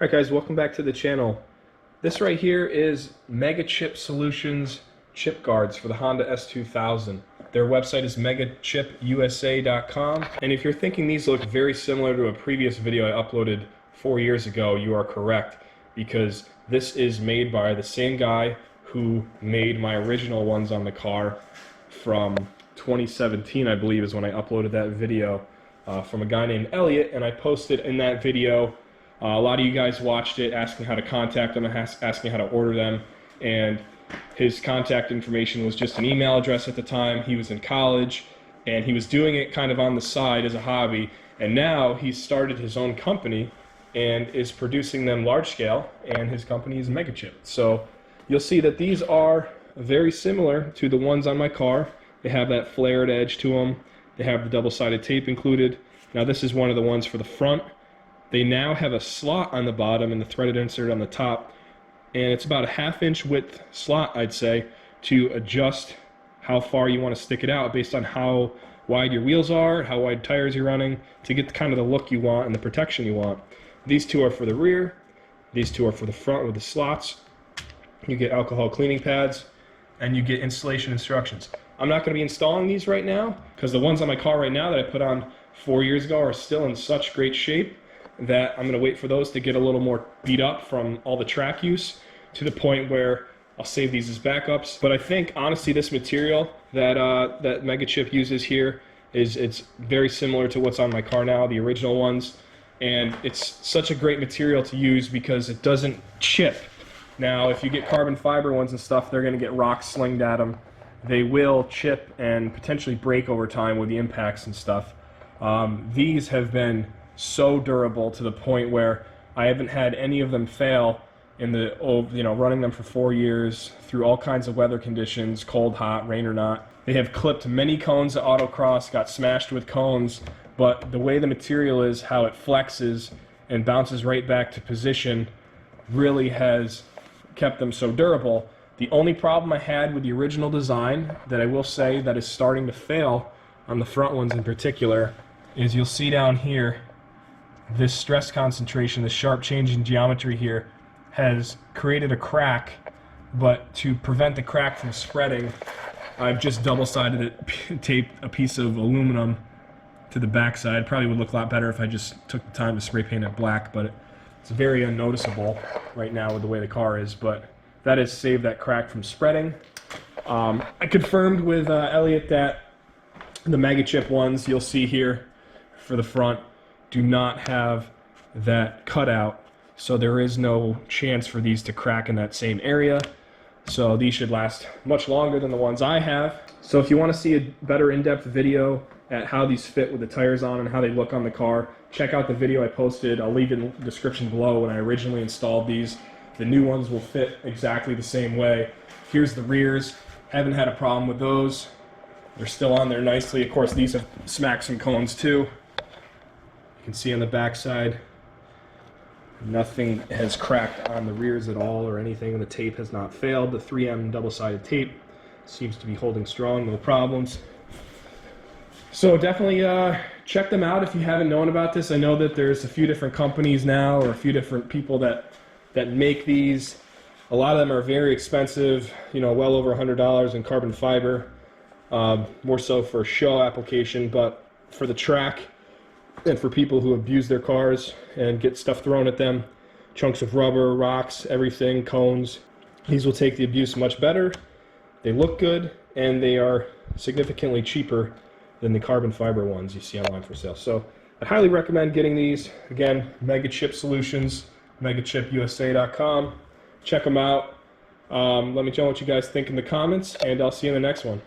Alright guys, welcome back to the channel. This right here is MegaChip Solutions chip guards for the Honda S2000. Their website is MegaChipUSA.com, and if you're thinking these look very similar to a previous video I uploaded 4 years ago, you are correct, because this is made by the same guy who made my original ones on the car from 2017, I believe is when I uploaded that video, from a guy named Elliot, and I posted in that video a lot of you guys watched it, asking how to contact them, asking how to order them, and his contact information was just an email address at the time. He was in college, and he was doing it kind of on the side as a hobby, and now he's started his own company and is producing them large scale, and his company is MegaChip. So you'll see that these are very similar to the ones on my car. They have that flared edge to them. They have the double-sided tape included. Now this is one of the ones for the front. They now have a slot on the bottom and the threaded insert on the top, and it's about a 1/2 inch width slot, I'd say, to adjust how far you want to stick it out based on how wide your wheels are, how wide tires you're running, to get kind of the look you want and the protection you want. These two are for the rear, these two are for the front with the slots. You get alcohol cleaning pads, and you get installation instructions. I'm not going to be installing these right now because the ones on my car right now that I put on 4 years ago are still in such great shape that I'm going to wait for those to get a little more beat up from all the track use, to the point where I'll save these as backups. But I think, honestly, this material that that MegaChip uses here it's very similar to what's on my car now, the original ones, and it's such a great material to use because it doesn't chip. Now, if you get carbon fiber ones and stuff, they're going to get rocks slinged at them. They will chip and potentially break over time with the impacts and stuff. These have been so durable to the point where I haven't had any of them fail in the running them for 4 years through all kinds of weather conditions, cold, hot, rain or not. They have clipped many cones at autocross, got smashed with cones, but the way the material is, how it flexes and bounces right back to position, really has kept them so durable. The only problem I had with the original design that I will say that is starting to fail on the front ones in particular is you'll see down here this stress concentration, this sharp change in geometry here, has created a crack, but to prevent the crack from spreading, I've just double-sided it, taped a piece of aluminum to the backside. Probably would look a lot better if I just took the time to spray paint it black, but it's very unnoticeable right now with the way the car is, but that has saved that crack from spreading. I confirmed with Elliot that the MegaChip ones you'll see here for the front do not have that cutout, so there is no chance for these to crack in that same area. So these should last much longer than the ones I have. So if you want to see a better in-depth video at how these fit with the tires on and how they look on the car, check out the video I posted. I'll leave it in the description below when I originally installed these. The new ones will fit exactly the same way. Here's the rears. Haven't had a problem with those. They're still on there nicely. Of course, these have smacked some cones too. You can see on the back side, nothing has cracked on the rears at all or anything. The tape has not failed. The 3M double-sided tape seems to be holding strong, no problems. So definitely check them out if you haven't known about this. I know that there's a few different companies now, or a few different people that make these. A lot of them are very expensive, well over $100 in carbon fiber, more so for show application, but for the track and for people who abuse their cars and get stuff thrown at them, chunks of rubber, rocks, everything, cones, these will take the abuse much better. They look good, and they are significantly cheaper than the carbon fiber ones you see online for sale. So I highly recommend getting these. Again, MegaChip Solutions, MegaChipUSA.com. Check them out. Let me know what you guys think in the comments, and I'll see you in the next one.